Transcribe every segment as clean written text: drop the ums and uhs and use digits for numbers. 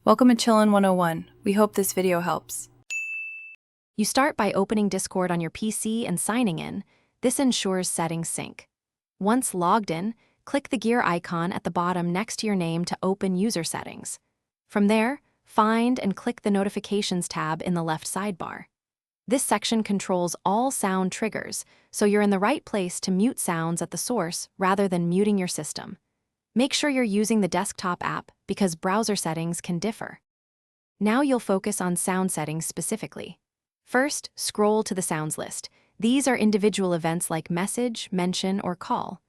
Welcome to Chillin' 101. We hope this video helps. You start by opening Discord on your PC and signing in. This ensures settings sync. Once logged in, click the gear icon at the bottom next to your name to open user settings. From there, find and click the Notifications tab in the left sidebar. This section controls all sound triggers, so you're in the right place to mute sounds at the source rather than muting your system. Make sure you're using the desktop app because browser settings can differ. Now you'll focus on sound settings specifically. First, scroll to the sounds list. These are individual events like message, mention, or call.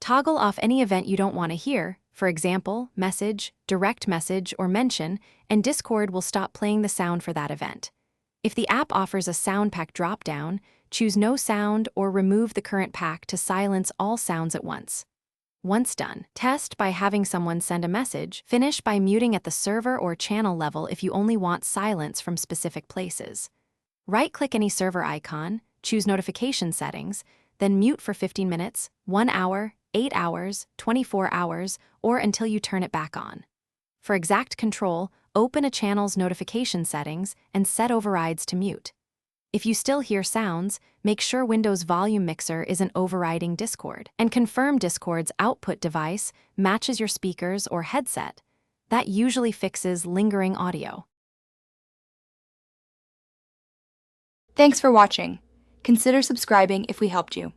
Toggle off any event you don't want to hear, for example, message, direct message, or mention, and Discord will stop playing the sound for that event. If the app offers a sound pack dropdown, choose no sound or remove the current pack to silence all sounds at once. Once done, test by having someone send a message. Finish by muting at the server or channel level if you only want silence from specific places. Right-click any server icon, choose notification settings, then mute for 15 minutes, 1 hour, 8 hours, 24 hours, or until you turn it back on. For exact control, open a channel's notification settings and set overrides to mute. If you still hear sounds, make sure Windows Volume Mixer isn't overriding Discord, and confirm Discord's output device matches your speakers or headset. That usually fixes lingering audio. Thanks for watching. Consider subscribing if we helped you.